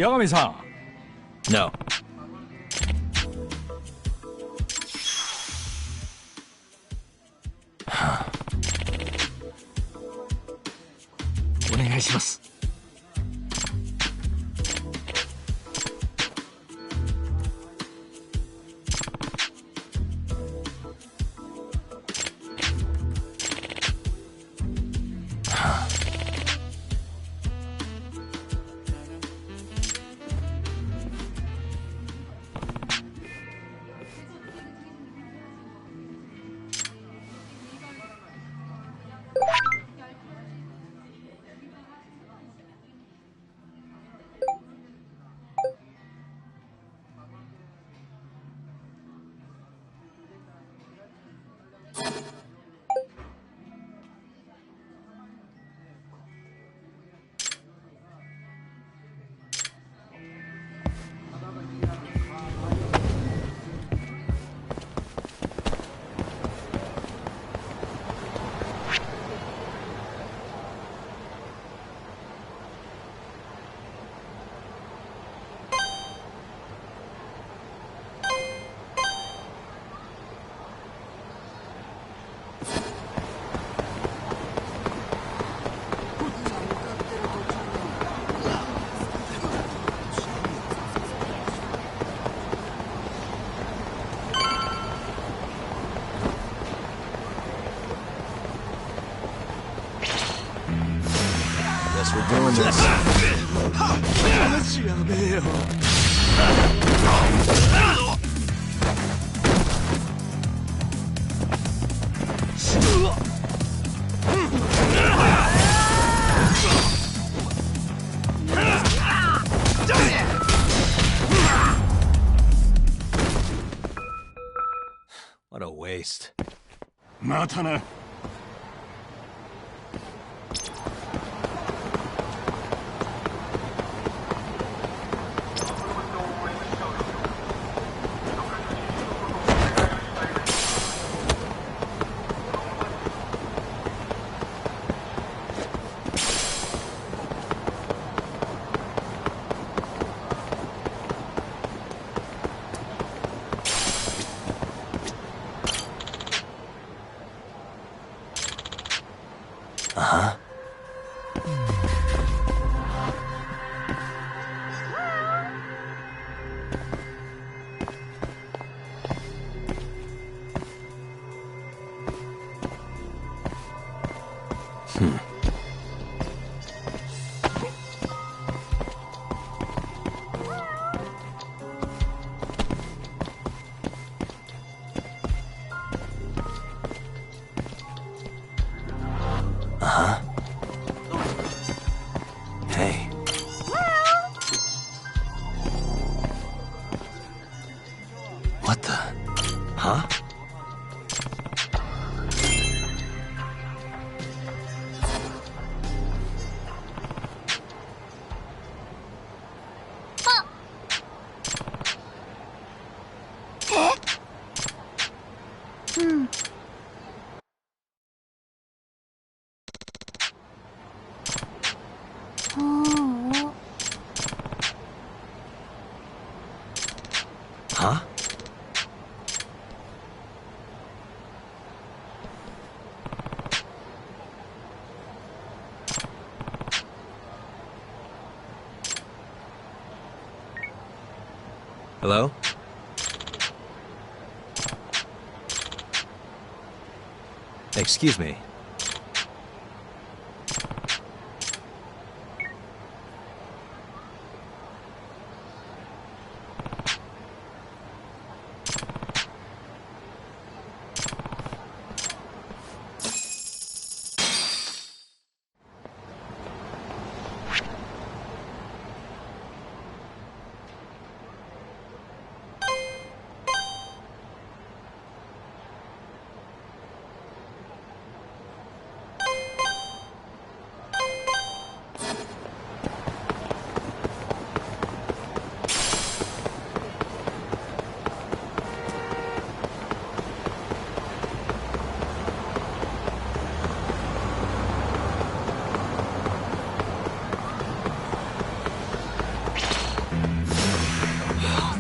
Yagami さん。No. お願いします。We're doing this. マジやべえよ。What a waste. またな。Hey. What the? Huh? Huh? Hello? Excuse me.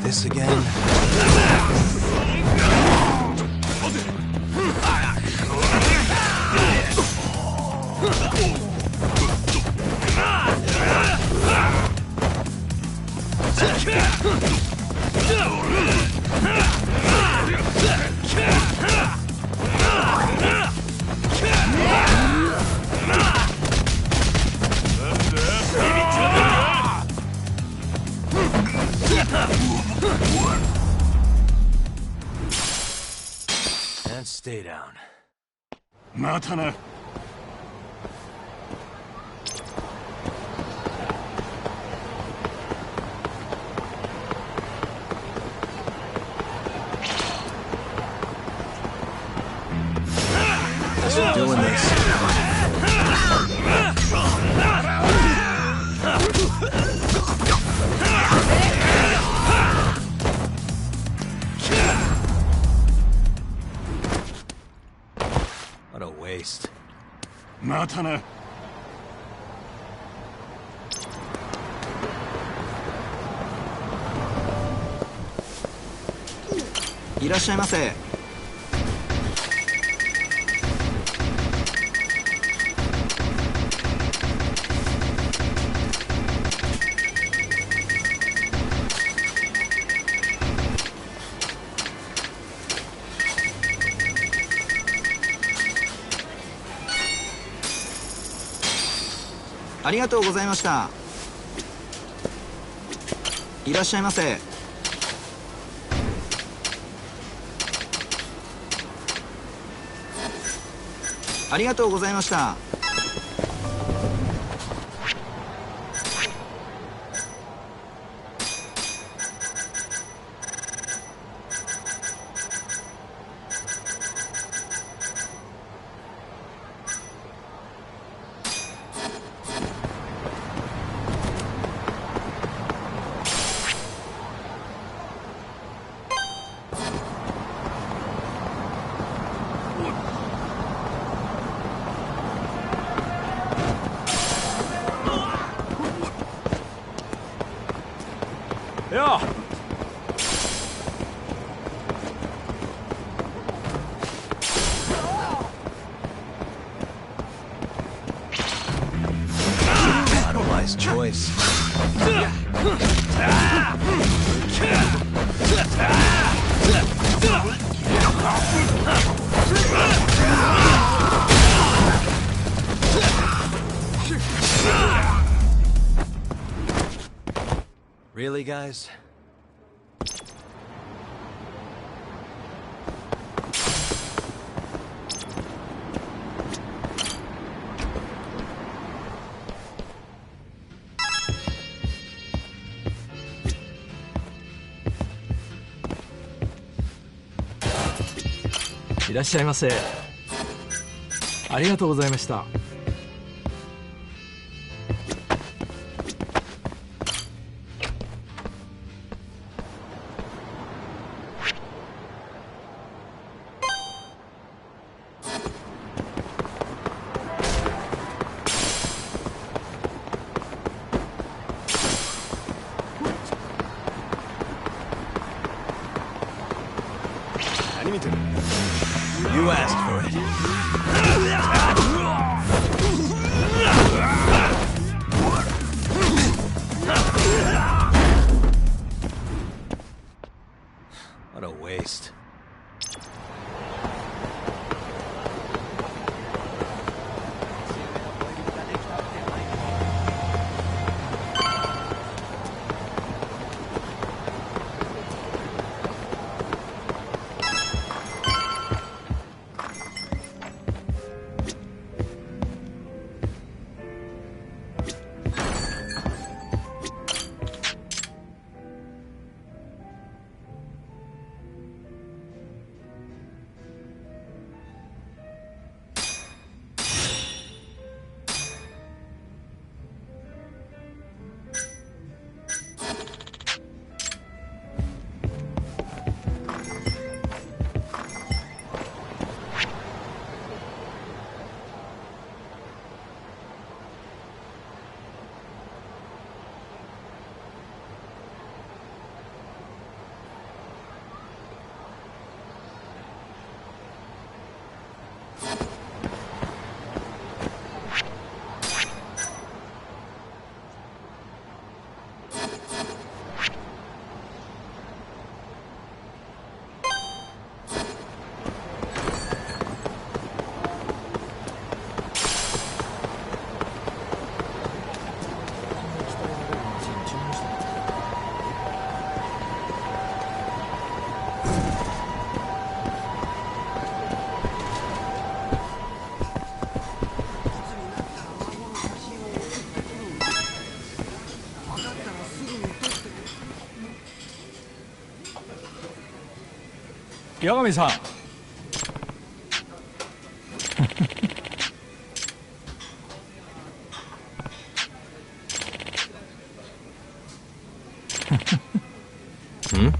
This again? And stay down. またな。Just doing this. What a waste. またな。いらっしゃいませ。ありがとうございました。いらっしゃいませ。ありがとうございました。よ Not a wise choice. Really, guys?「いらっしゃいませ。ありがとうございました。」何見てる？ You asked for it. What a waste. 八神さん。Hmm?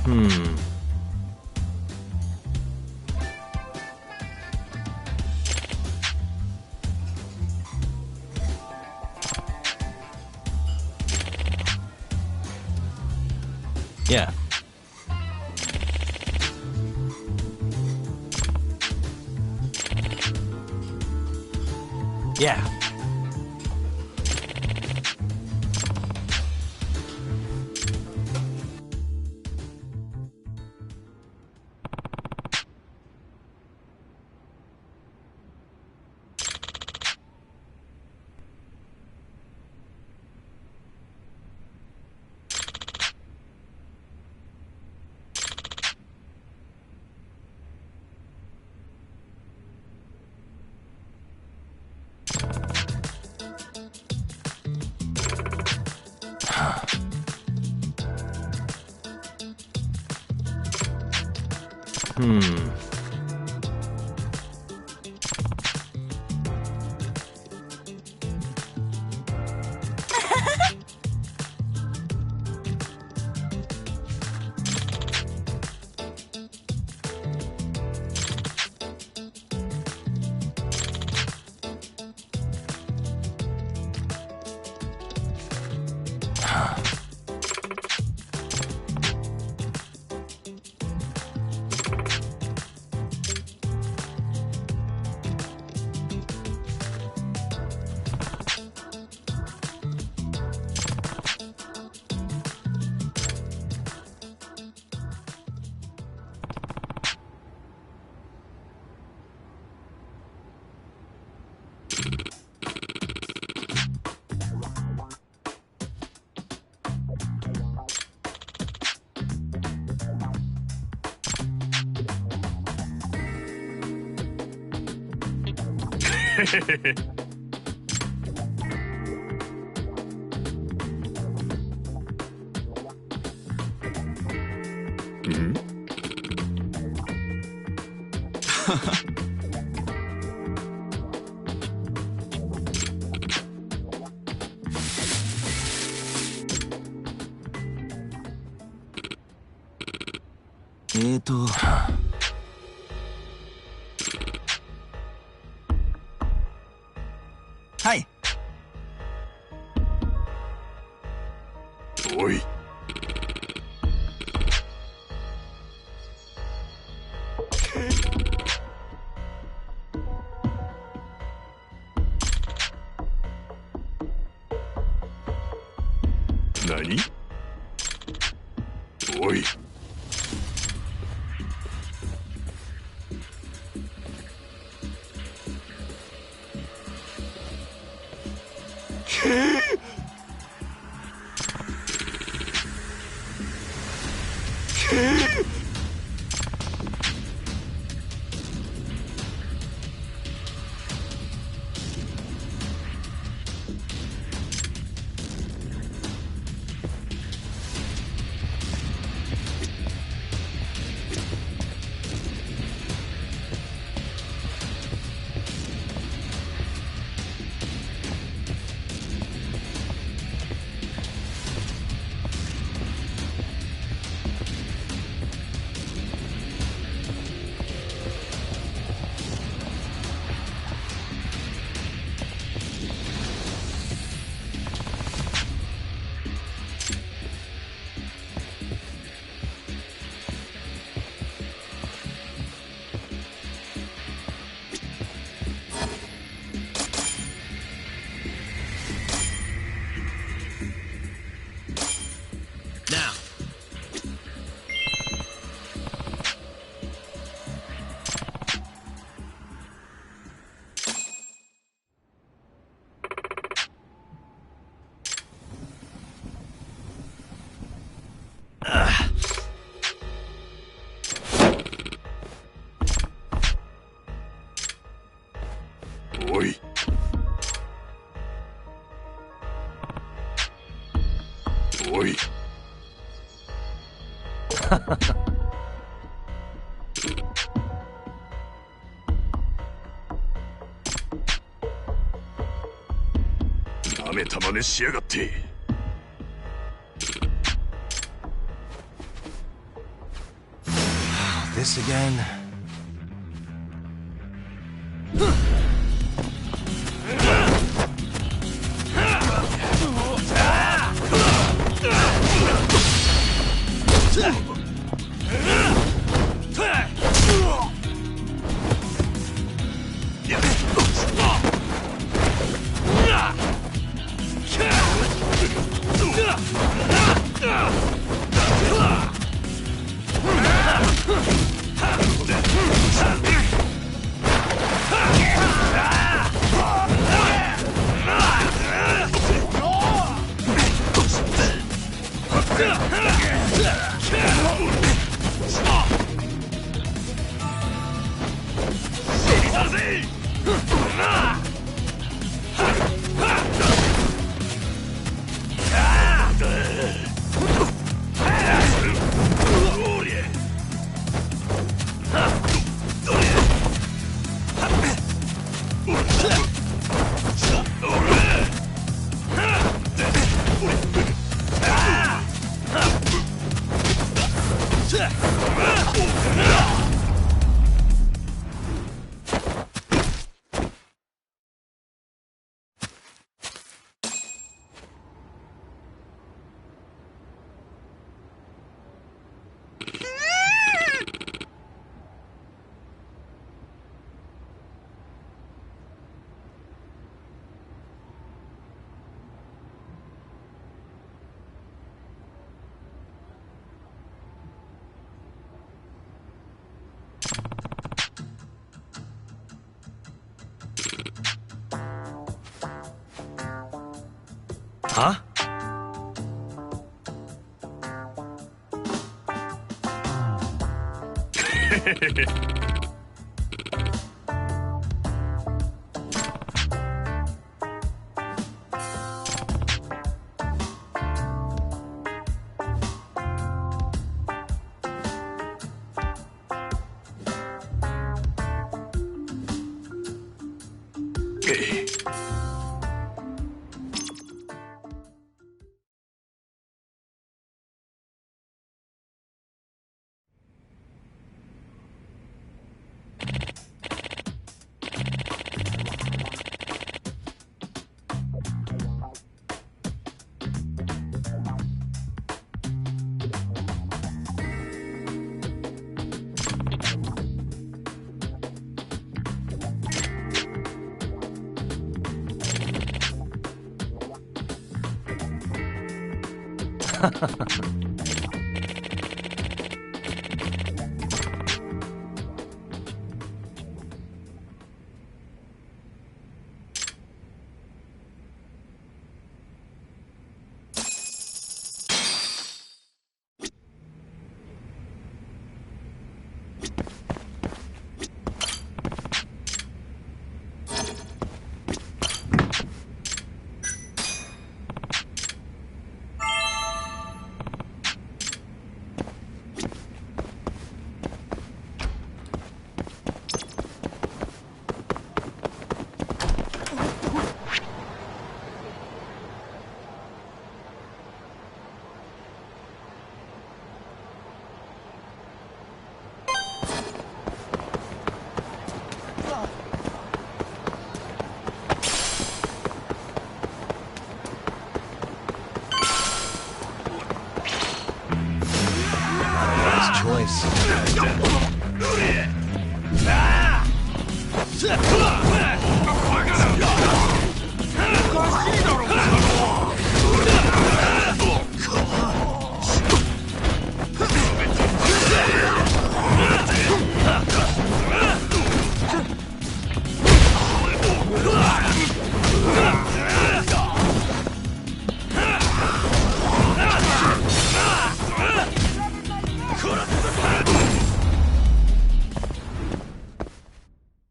Hmm. Yeah. Yeah. Hmm. Hmm? はい。おい。何？おい。おい。なめた真似しやがって。This again. Huh?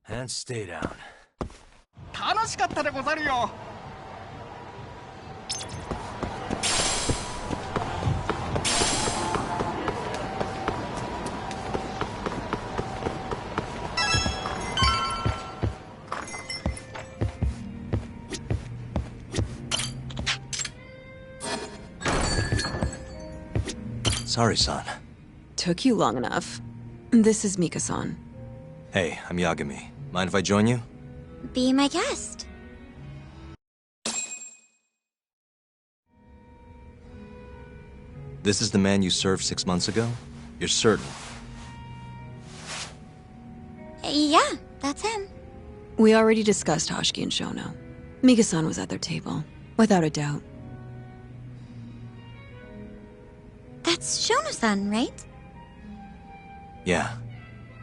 And stay down. 楽しかったでござるよ。Sorry, son. Took you long enough. This is Mika-san. Hey, I'm Yagami. Mind if I join you? Be my guest. This is the man you served 6 months ago? You're certain? Yeah, that's him. We already discussed Hashiki and Shono. Mika-san was at their table, without a doubt. That's Shono-san, right? Yeah.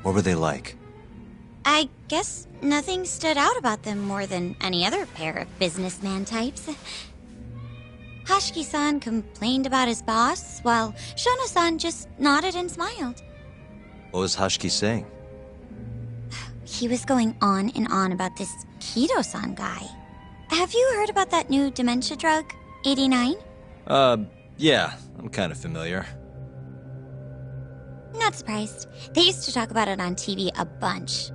What were they like? I guess nothing stood out about them more than any other pair of businessman types. Hashiki-san complained about his boss, while Shono-san just nodded and smiled. What was Hashiki saying? He was going on and on about this Kido-san guy. Have you heard about that new dementia drug, 89? Yeah. I'm kind of familiar. Not surprised. They used to talk about it on TV a bunch.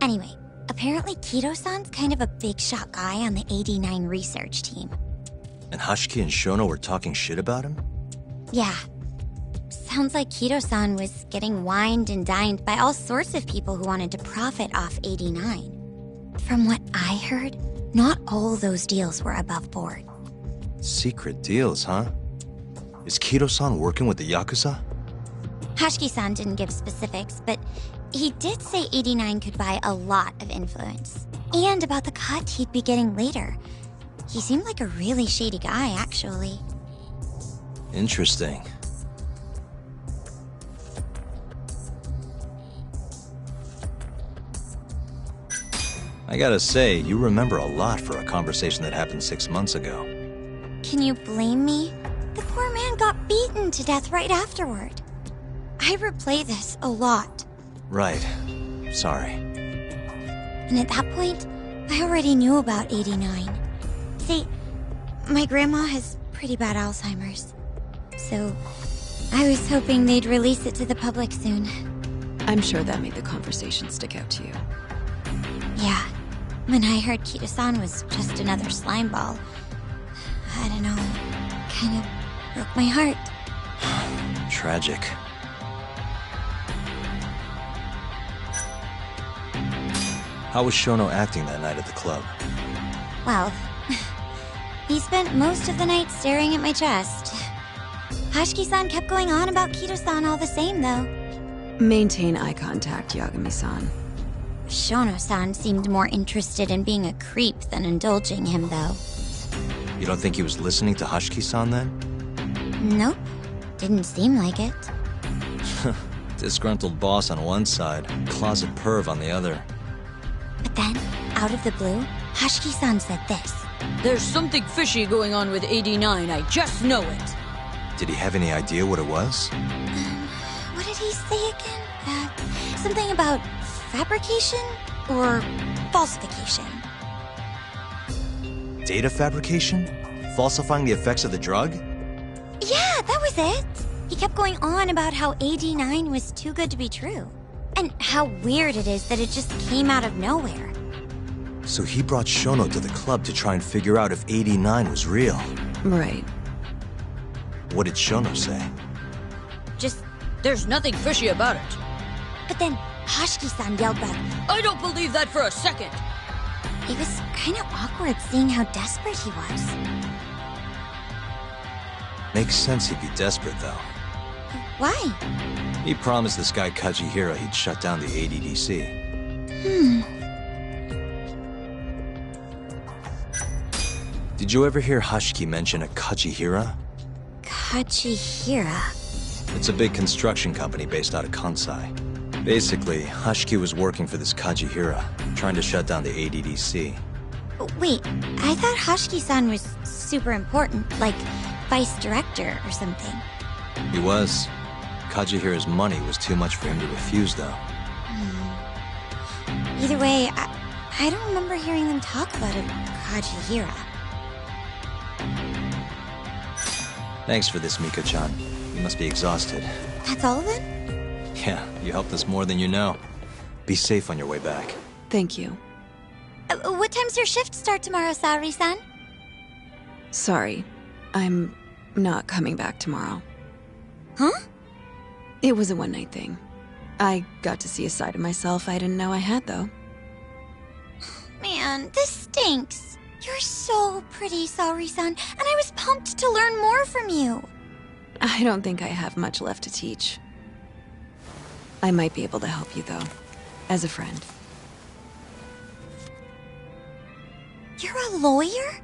Anyway, apparently Kido-san's kind of a big shot guy on the 89 research team. And Hashiki and Shono were talking shit about him? Yeah. Sounds like Kido-san was getting wined and dined by all sorts of people who wanted to profit off 89. From what I heard, not all those deals were above board. Secret deals, huh? Is Kido-san working with the Yakuza? Hashiki-san didn't give specifics, but he did say 89 could buy a lot of influence. And about the cut he'd be getting later. He seemed like a really shady guy, actually. Interesting. I gotta say, you remember a lot for a conversation that happened 6 months ago. Can you blame me? The poor man got beaten to death right afterward. I replay this a lot. Right. Sorry. And at that point, I already knew about 89. See, my grandma has pretty bad Alzheimer's. So, I was hoping they'd release it to the public soon. I'm sure that made the conversation stick out to you. Yeah. When I heard Kido-san was just another slime ball, I don't know, kind of broke my heart. Tragic. How was Shono acting that night at the club? Well, he spent most of the night staring at my chest. Hashiki-san kept going on about Kido-san all the same, though. Maintain eye contact, Yagami-san. Shono-san seemed more interested in being a creep than indulging him, though. You don't think he was listening to Hashiki-san then? Nope. Didn't seem like it. Disgruntled boss on one side, closet perv on the other. But then, out of the blue, Hashiki-san said this. There's something fishy going on with 89, I just know it. Did he have any idea what it was? What did he say again? Something about fabrication or falsification. Data fabrication? Falsifying the effects of the drug? Yeah, that was it. He kept going on about how 89 was too good to be true. And how weird it is that it just came out of nowhere. So he brought Shono to the club to try and figure out if 89 was real. Right. What did Shono say? Just, there's nothing fishy about it. But then Hashiki-san yelled back, I don't believe that for a second. It was kind of awkward seeing how desperate he was. Makes sense he'd be desperate, though. Why? He promised this guy Kajihira he'd shut down the ADDC. Did you ever hear Hashiki mention a Kajihira? Kajihira? It's a big construction company based out of Kansai. Basically, Hashiki was working for this Kajihira, trying to shut down the ADDC. Wait, I thought Hashiki-san was super important, like vice director or something. He was. Kajihira's money was too much for him to refuse, though. Either way, I don't remember hearing them talk about a Kajihira. Thanks for this, Miko-chan. You must be exhausted. That's all then? Yeah, you helped us more than you know. Be safe on your way back. Thank you. What time's your shift start tomorrow, Saori-san? Sorry. I'm not coming back tomorrow. Huh? It was a one-night thing. I got to see a side of myself I didn't know I had, though. Man, this stinks. You're so pretty, Saori-san, and I was pumped to learn more from you. I don't think I have much left to teach. I might be able to help you, though, as a friend. You're a lawyer?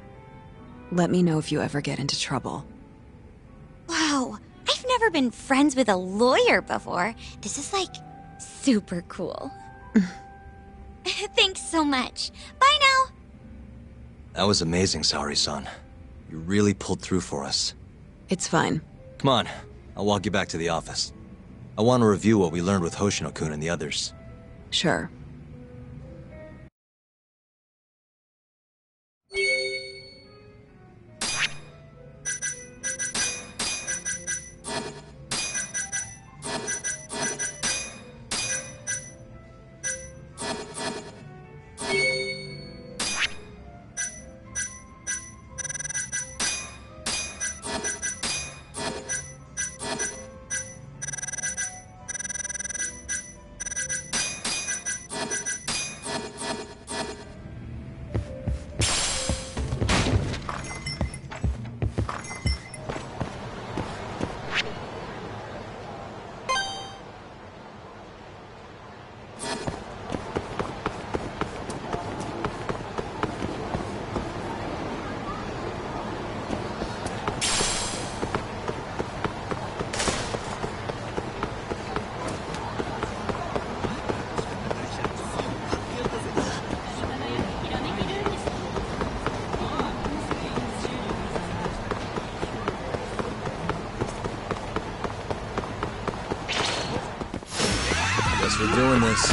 Let me know if you ever get into trouble. Wow, I've never been friends with a lawyer before. This is, like, super cool. Thanks so much. Bye now. That was amazing, Saori-san. You really pulled through for us. It's fine. Come on, I'll walk you back to the office. I want to review what we learned with Hoshino-kun and the others. Sure. Guess we're doing this.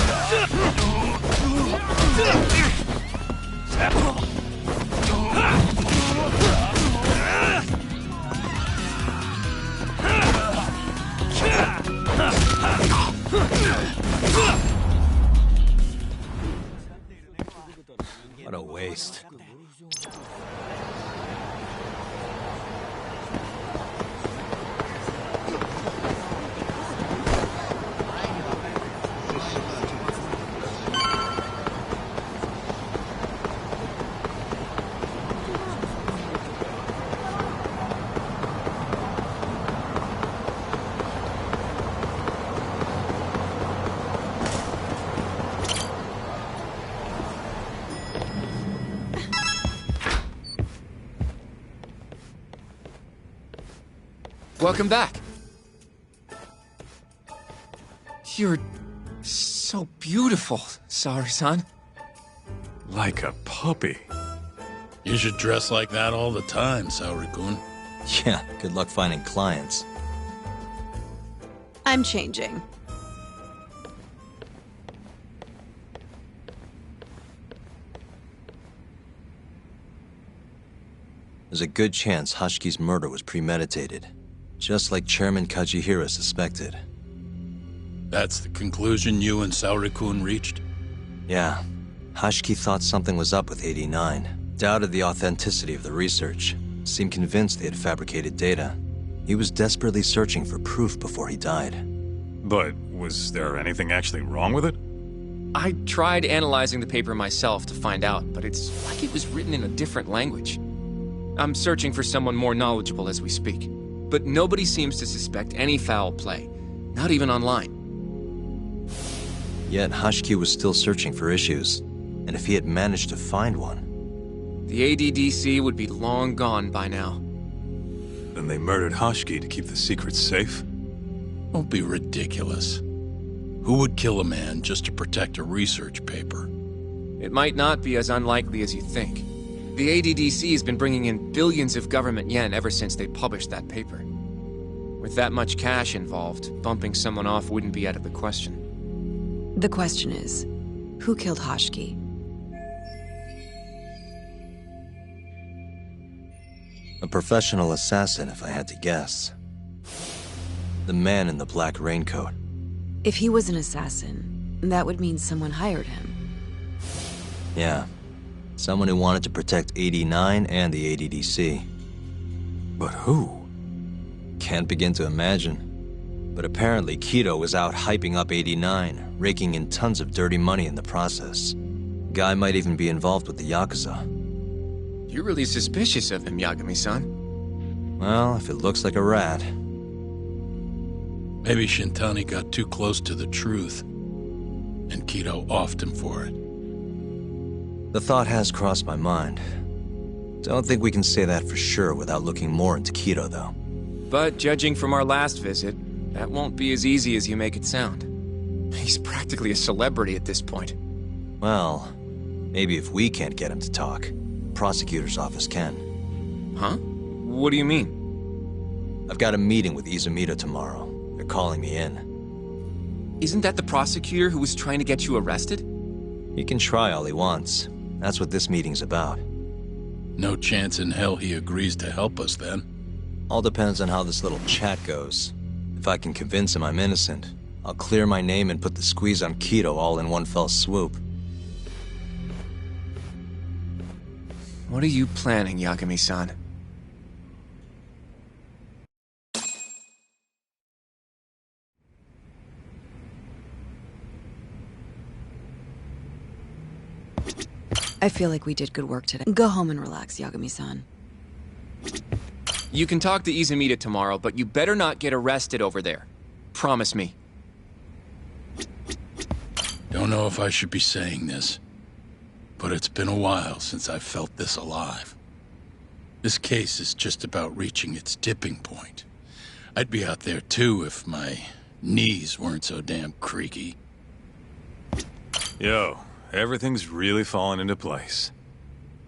What a waste. Welcome back. You're so beautiful, Saori-san. Like a puppy. You should dress like that all the time, Saori-kun. Yeah, good luck finding clients. I'm changing. There's a good chance Hashiki's murder was premeditated, just like Chairman Kajihira suspected. That's the conclusion you and Saori-kun reached? Yeah. Hashiki thought something was up with 89, doubted the authenticity of the research, seemed convinced they had fabricated data. He was desperately searching for proof before he died. But was there anything actually wrong with it? I tried analyzing the paper myself to find out, but it's like it was written in a different language. I'm searching for someone more knowledgeable as we speak, but nobody seems to suspect any foul play, not even online. Yet Hashiki was still searching for issues, and if he had managed to find one... The ADDC would be long gone by now. Then they murdered Hashiki to keep the secret safe? Don't be ridiculous. Who would kill a man just to protect a research paper? It might not be as unlikely as you think. The ADDC has been bringing in billions of government yen ever since they published that paper. With that much cash involved, bumping someone off wouldn't be out of the question. The question is, who killed Hashiki? A professional assassin, if I had to guess. The man in the black raincoat. If he was an assassin, that would mean someone hired him. Yeah. Someone who wanted to protect 89 and the ADDC. But who? Can't begin to imagine. But apparently Kido was out hyping up 89, raking in tons of dirty money in the process. Guy might even be involved with the Yakuza. You're really suspicious of him, Yagami-san. Well, if it looks like a rat. Maybe Shintani got too close to the truth, and Kido offed him for it. The thought has crossed my mind. Don't think we can say that for sure without looking more into Kido, though. But judging from our last visit, that won't be as easy as you make it sound. He's practically a celebrity at this point. Well, maybe if we can't get him to talk, prosecutor's office can. Huh? What do you mean? I've got a meeting with Izumita tomorrow. They're calling me in. Isn't that the prosecutor who was trying to get you arrested? He can try all he wants. That's what this meeting's about. No chance in hell he agrees to help us then. All depends on how this little chat goes. If I can convince him I'm innocent, I'll clear my name and put the squeeze on Kido all in one fell swoop. What are you planning, Yagami-san? I feel like we did good work today. Go home and relax, Yagami-san. You can talk to Izumita tomorrow, but you better not get arrested over there. Promise me. Don't know if I should be saying this, but it's been a while since I felt this alive. This case is just about reaching its tipping point. I'd be out there too if my knees weren't so damn creaky. Yo, everything's really falling into place.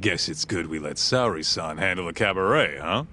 Guess it's good we let Saori-san handle the cabaret, huh?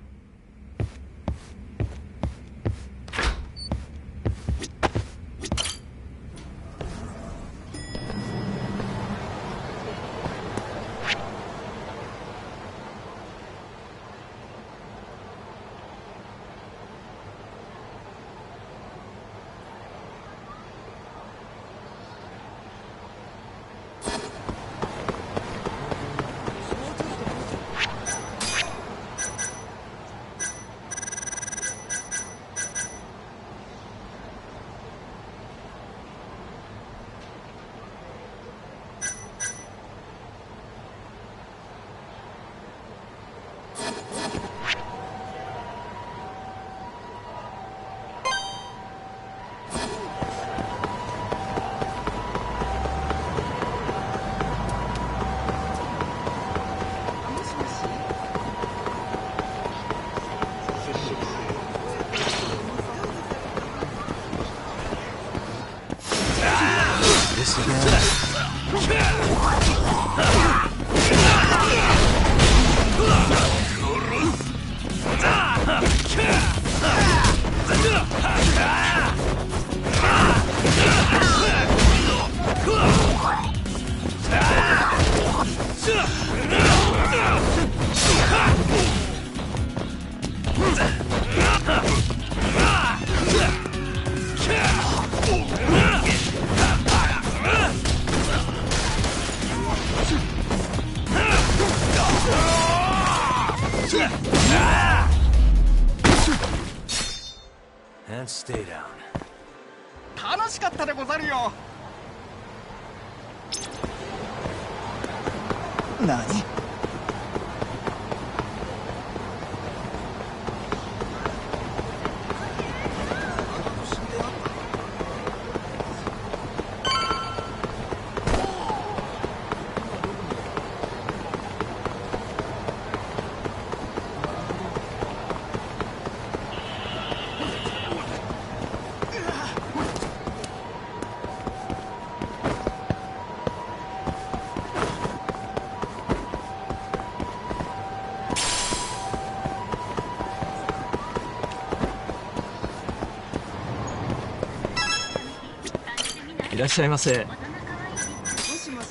And stay down. 楽しかったでござるよ。何？いらっしゃいませ。もしもし。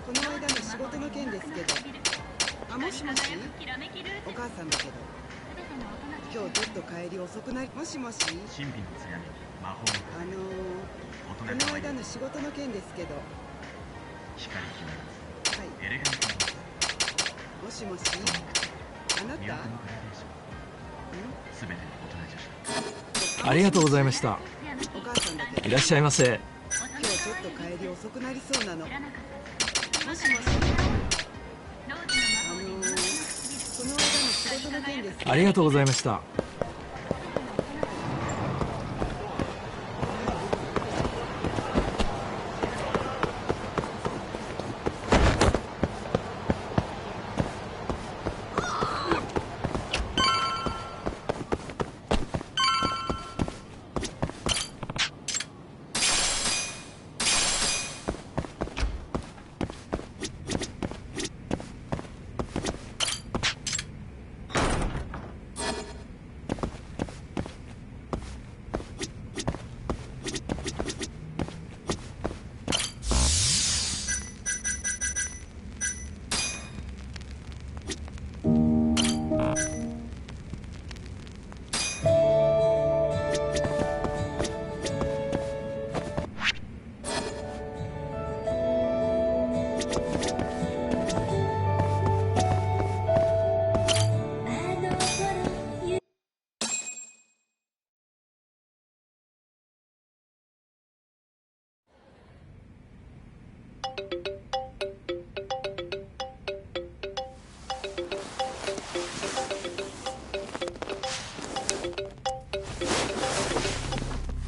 この間の仕事の件ですけど。あ、もしもし。お母さんだけど。今日ちょっと帰り遅くなり。もしもし。この間の仕事の件ですけど。はい。もしもし。あなた。ありがとうございました。お母さんだけどいらっしゃいませ。今日ちょっと帰り遅くなりそうなの。もしもし。この間の仕事の件ですけど。ありがとうございました。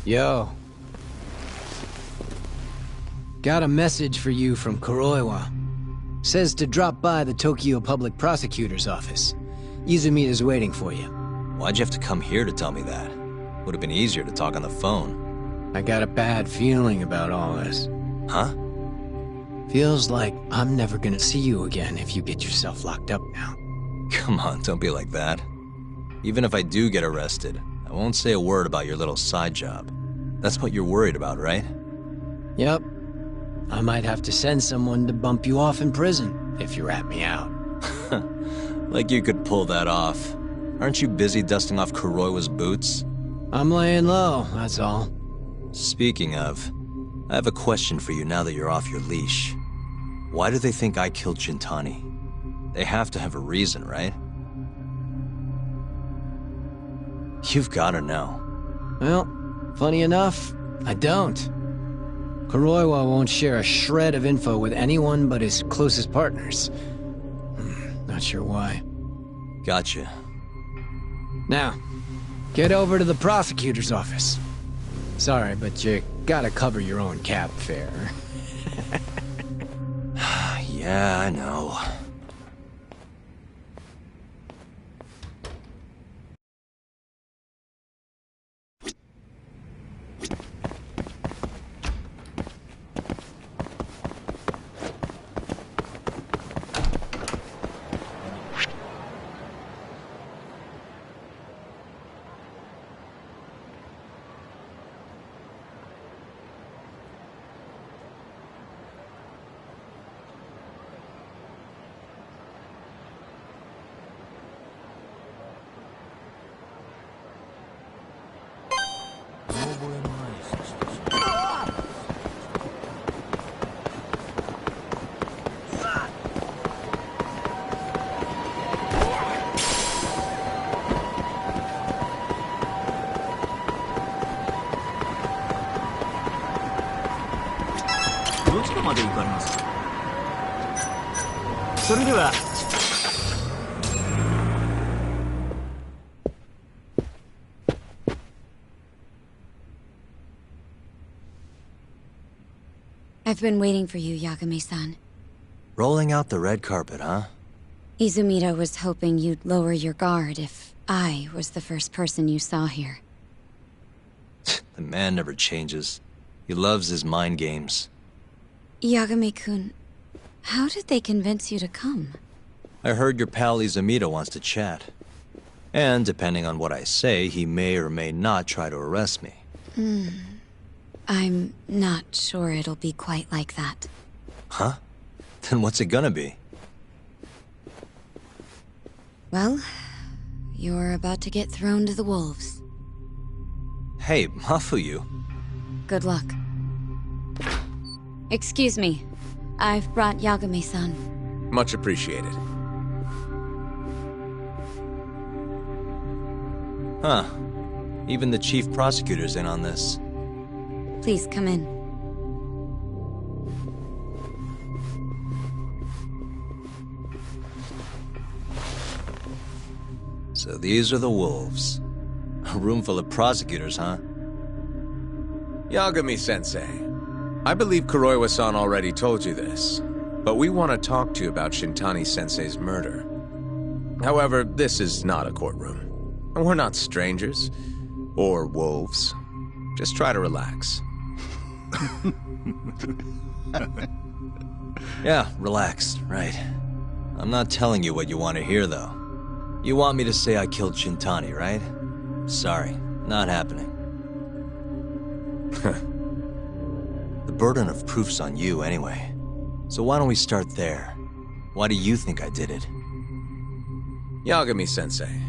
Yo. Got a message for you from Kuroiwa. Says to drop by the Tokyo Public Prosecutor's office. Izumita's waiting for you. Why'd you have to come here to tell me that? Would have been easier to talk on the phone. I got a bad feeling about all this. Huh? Feels like I'm never gonna see you again if you get yourself locked up now. Come on, don't be like that. Even if I do get arrested, I won't say a word about your little side job. That's what you're worried about, right? Yep. I might have to send someone to bump you off in prison if you rat me out. Like you could pull that off. Aren't you busy dusting off Kuroiwa's boots? I'm laying low, that's all. Speaking of, I have a question for you now that you're off your leash. Why do they think I killed Shintani? They have to have a reason, right? You've gotta know. Well, funny enough, I don't. Kuroiwa won't share a shred of info with anyone but his closest partners. Not sure why. Gotcha. Now, get over to the prosecutor's office. Sorry, but you gotta cover your own cab fare. Yeah, I know. I've been waiting for you, Yagami-san. Rolling out the red carpet, huh? Izumita was hoping you'd lower your guard if I was the first person you saw here. The man never changes. He loves his mind games. Yagami-kun, how did they convince you to come? I heard your pal Izumita wants to chat. And depending on what I say, he may or may not try to arrest me. I'm not sure it'll be quite like that. Huh? Then what's it gonna be? Well, you're about to get thrown to the wolves. Hey, Mafuyu. Good luck. Excuse me. I've brought Yagami-san. Much appreciated. Huh. Even the chief prosecutor's in on this. Please come in. So these are the wolves. A room full of prosecutors, huh? Yagami-sensei, I believe Kuroiwa-san already told you this, but we want to talk to you about Shintani-sensei's murder. However, this is not a courtroom. And we're not strangers. Or wolves. Just try to relax. Yeah, relax, right. I'm not telling you what you want to hear, though. You want me to say I killed Shintani, right? Sorry, not happening. The burden of proof's on you anyway. So why don't we start there? Why do you think I did it? Yagami-sensei,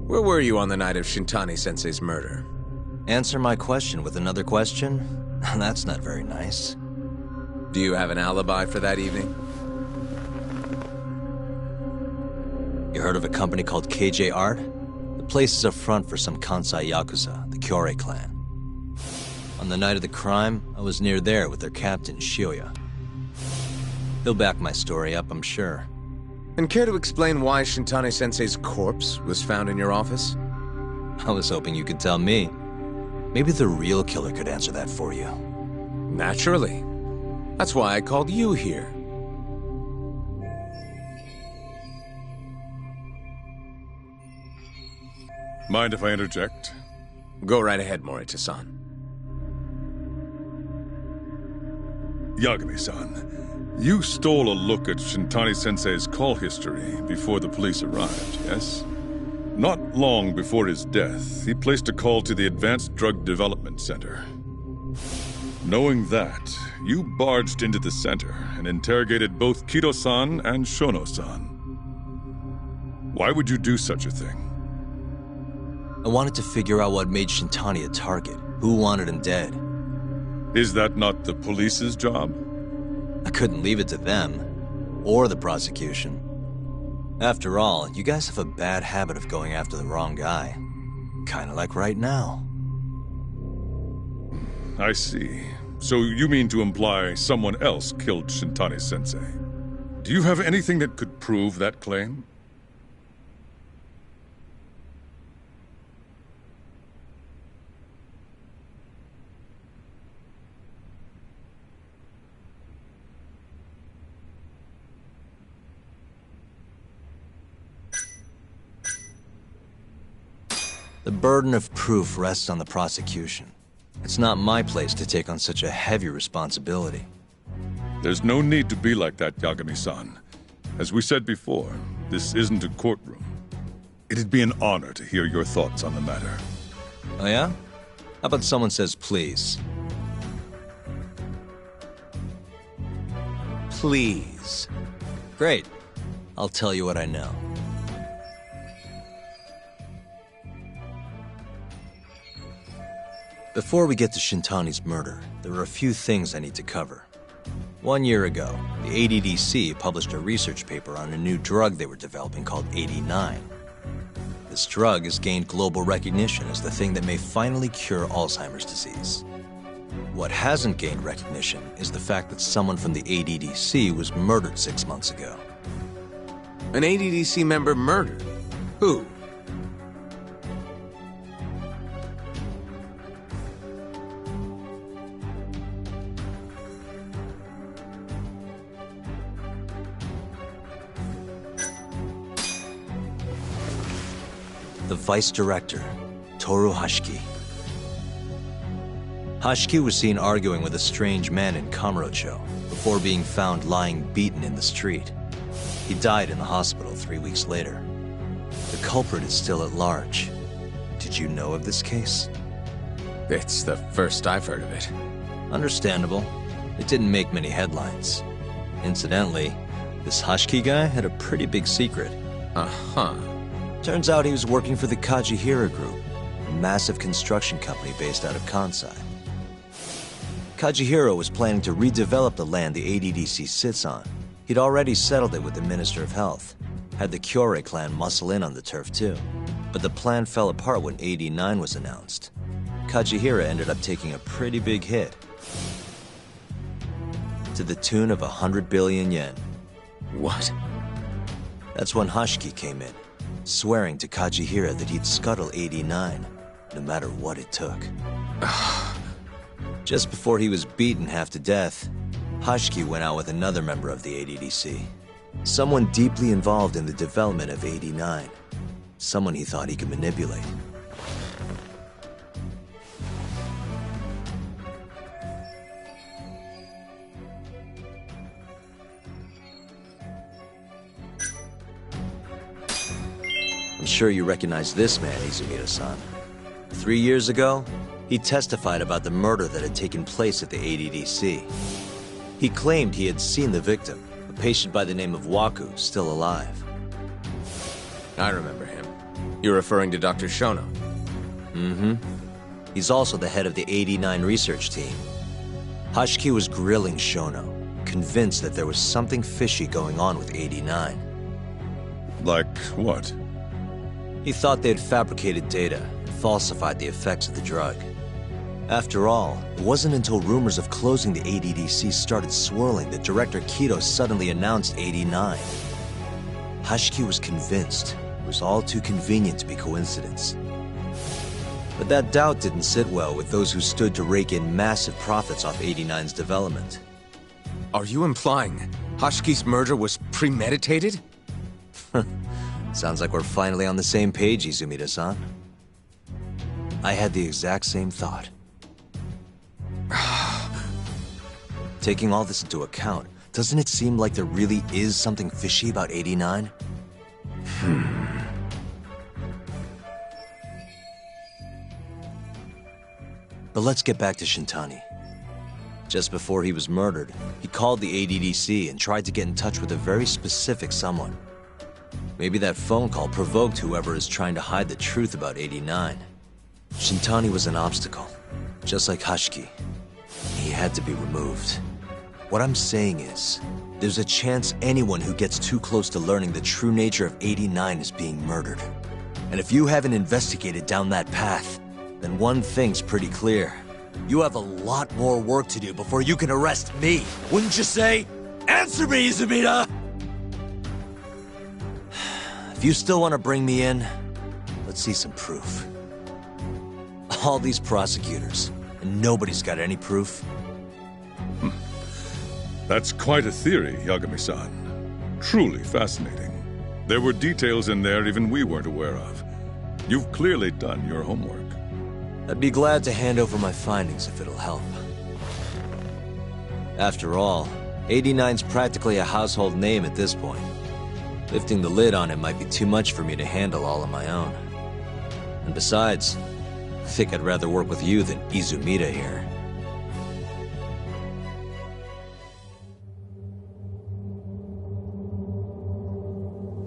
where were you on the night of Shintani-sensei's murder? Answer my question with another question? That's not very nice. Do you have an alibi for that evening? You heard of a company called KJ Art? The place is a front for some Kansai Yakuza, the Kyorei clan. On the night of the crime, I was near there with their captain, Shioya. He'll back my story up, I'm sure. And care to explain why Shintani-sensei's corpse was found in your office? I was hoping you could tell me. Maybe the real killer could answer that for you. Naturally. That's why I called you here. Mind if I interject? Go right ahead, Morita-san. Yagami-san, you stole a look at Shintani-sensei's call history before the police arrived, yes? Not long before his death, he placed a call to the Advanced Drug Development Center. Knowing that, you barged into the center and interrogated both Kido-san and Shono-san. Why would you do such a thing? I wanted to figure out what made Shintani a target, who wanted him dead. Is that not the police's job? I couldn't leave it to them, or the prosecution. After all, you guys have a bad habit of going after the wrong guy. Kinda like right now. I see. So you mean to imply someone else killed Shintani-sensei? Do you have anything that could prove that claim? The burden of proof rests on the prosecution. It's not my place to take on such a heavy responsibility. There's no need to be like that, Yagami-san. As we said before, this isn't a courtroom. It'd be an honor to hear your thoughts on the matter. Oh yeah? How about someone says please? Please. Great. I'll tell you what I know. Before we get to Shintani's murder, there are a few things I need to cover. 1 year ago, the ADDC published a research paper on a new drug they were developing called 89. This drug has gained global recognition as the thing that may finally cure Alzheimer's disease. What hasn't gained recognition is the fact that someone from the ADDC was murdered 6 months ago. An ADDC member murdered? Who? The vice director, Toru Hashiki. Hashiki was seen arguing with a strange man in Kamurocho before being found lying beaten in the street. He died in the hospital 3 weeks later. The culprit is still at large. Did you know of this case? It's the first I've heard of it. Understandable. It didn't make many headlines. Incidentally, this Hashiki guy had a pretty big secret. Uh-huh. Turns out he was working for the Kajihira Group, a massive construction company based out of Kansai. Kajihira was planning to redevelop the land the ADDC sits on. He'd already settled it with the Minister of Health. Had the Kyorei clan muscle in on the turf too. But the plan fell apart when 89 was announced. Kajihira ended up taking a pretty big hit, to the tune of 100 billion yen. What? That's when Hashiki came in, swearing to Kajihira that he'd scuttle 89, no matter what it took. Just before he was beaten half to death, Hashiki went out with another member of the ADDC. Someone deeply involved in the development of 89. Someone he thought he could manipulate. I'm sure you recognize this man, Izumida-san. 3 years ago, he testified about the murder that had taken place at the ADDC. He claimed he had seen the victim, a patient by the name of Waku, still alive. I remember him. You're referring to Dr. Shono? Mm-hmm. He's also the head of the 89 research team. Hashiki was grilling Shono, convinced that there was something fishy going on with 89. Like what? He thought they had fabricated data and falsified the effects of the drug. After all, it wasn't until rumors of closing the ADDC started swirling that Director Kido suddenly announced 89. Hashiki was convinced it was all too convenient to be coincidence. But that doubt didn't sit well with those who stood to rake in massive profits off 89's development. Are you implying Hashiki's murder was premeditated? Sounds like we're finally on the same page, Izumida-san. I had the exact same thought. Taking all this into account, doesn't it seem like there really is something fishy about 89? But let's get back to Shintani. Just before he was murdered, he called the ADDC and tried to get in touch with a very specific someone. Maybe that phone call provoked whoever is trying to hide the truth about 89. Shintani was an obstacle, just like Hashiki. He had to be removed. What I'm saying is, there's a chance anyone who gets too close to learning the true nature of 89 is being murdered. And if you haven't investigated down that path, then one thing's pretty clear. You have a lot more work to do before you can arrest me, wouldn't you say? Answer me, Izumida! If you still want to bring me in, let's see some proof. All these prosecutors, and nobody's got any proof. That's quite a theory, Yagami-san. Truly fascinating. There were details in there even we weren't aware of. You've clearly done your homework. I'd be glad to hand over my findings if it'll help. After all, 89's practically a household name at this point. Lifting the lid on it might be too much for me to handle all on my own. And besides, I think I'd rather work with you than Izumida here.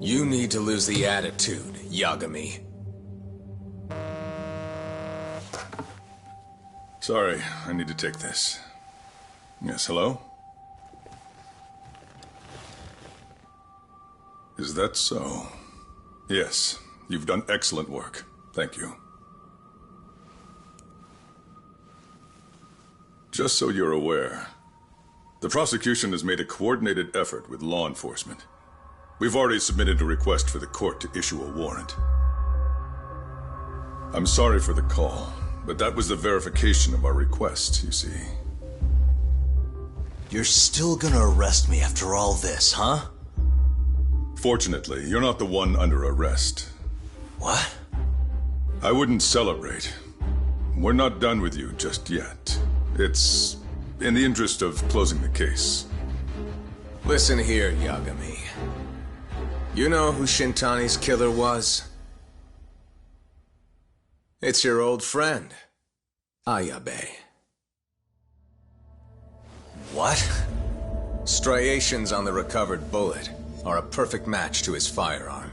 You need to lose the attitude, Yagami. Sorry, I need to take this. Yes, hello? Is that so? Yes, you've done excellent work. Thank you. Just so you're aware, the prosecution has made a coordinated effort with law enforcement. We've already submitted a request for the court to issue a warrant. I'm sorry for the call, but that was the verification of our request, you see. You're still gonna arrest me after all this, huh? Fortunately, you're not the one under arrest. What? I wouldn't celebrate. We're not done with you just yet. It's in the interest of closing the case. Listen here, Yagami. You know who Shintani's killer was? It's your old friend, Ayabe. What? Striations on the recovered bullet are a perfect match to his firearm.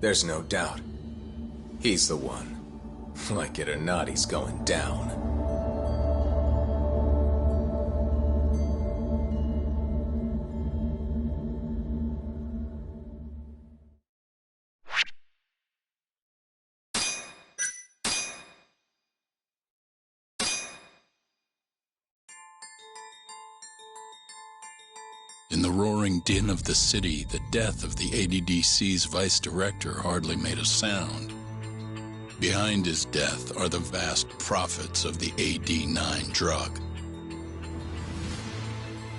There's no doubt. He's the one. Like it or not, he's going down. In the roaring din of the city, the death of the ADDC's vice director hardly made a sound. Behind his death are the vast profits of the AD9 drug.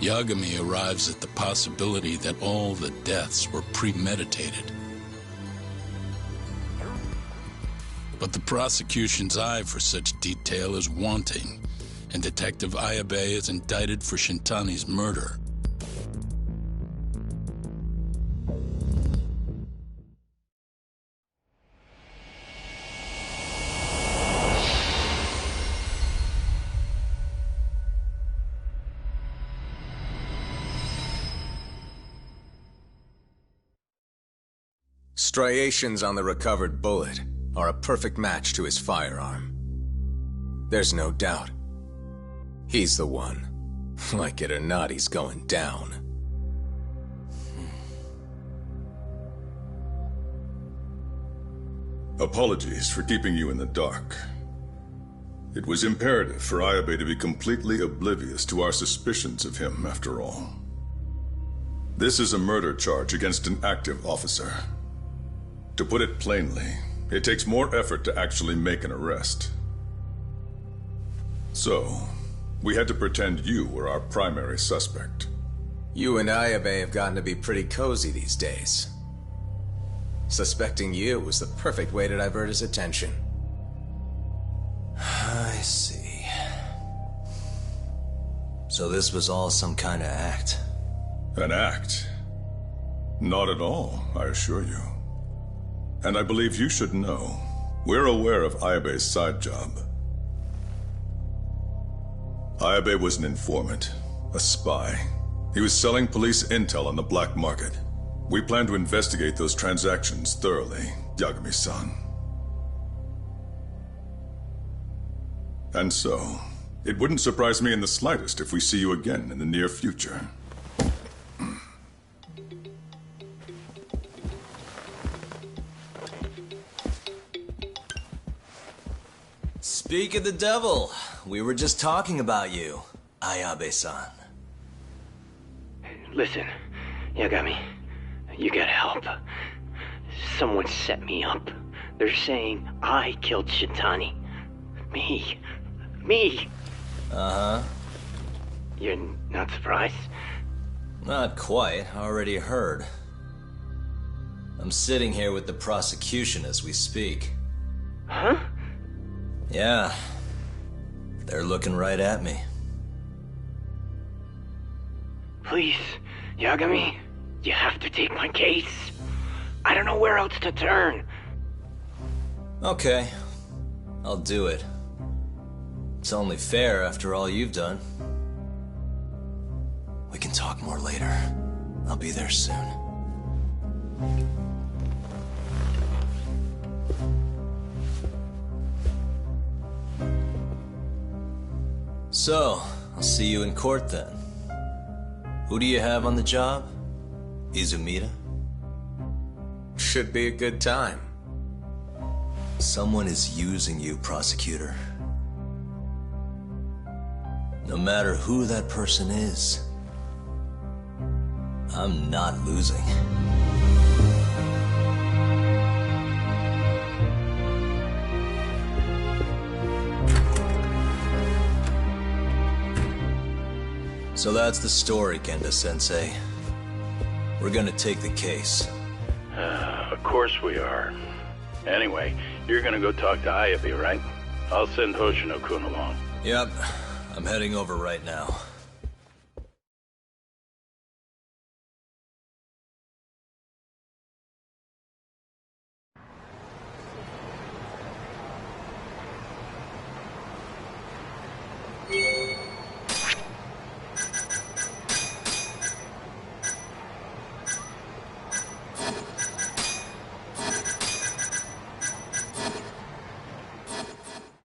Yagami arrives at the possibility that all the deaths were premeditated. But the prosecution's eye for such detail is wanting, and Detective Ayabe is indicted for Shintani's murder. Striations on the recovered bullet are a perfect match to his firearm. There's no doubt. He's the one. Like it or not, he's going down. Apologies for keeping you in the dark. It was imperative for Ayabe to be completely oblivious to our suspicions of him, after all. This is a murder charge against an active officer. To put it plainly, it takes more effort to actually make an arrest. So, we had to pretend you were our primary suspect. You and Ayabe have gotten to be pretty cozy these days. Suspecting you was the perfect way to divert his attention. I see. So this was all some kind of act? An act? Not at all, I assure you. And I believe you should know, we're aware of Ayabe's side job. Ayabe was an informant, a spy. He was selling police intel on the black market. We plan to investigate those transactions thoroughly, Yagami-san. And so, it wouldn't surprise me in the slightest if we see you again in the near future. Speak of the devil, we were just talking about you, Ayabe-san. Listen, Yagami, you gotta help. Someone set me up. They're saying I killed Shintani. Me. Uh-huh. You're not surprised? Not quite, already heard. I'm sitting here with the prosecution as we speak. Huh? Yeah. They're looking right at me. Please, Yagami, you have to take my case. I don't know where else to turn. Okay. I'll do it. It's only fair after all you've done. We can talk more later. I'll be there soon. So, I'll see you in court then. Who do you have on the job? Izumida? Should be a good time. Someone is using you, prosecutor. No matter who that person is, I'm not losing. So that's the story, Kenda-sensei. We're gonna take the case. Of course we are. Anyway, you're gonna go talk to Ayabe, right? I'll send Hoshino-kun along. Yep, I'm heading over right now.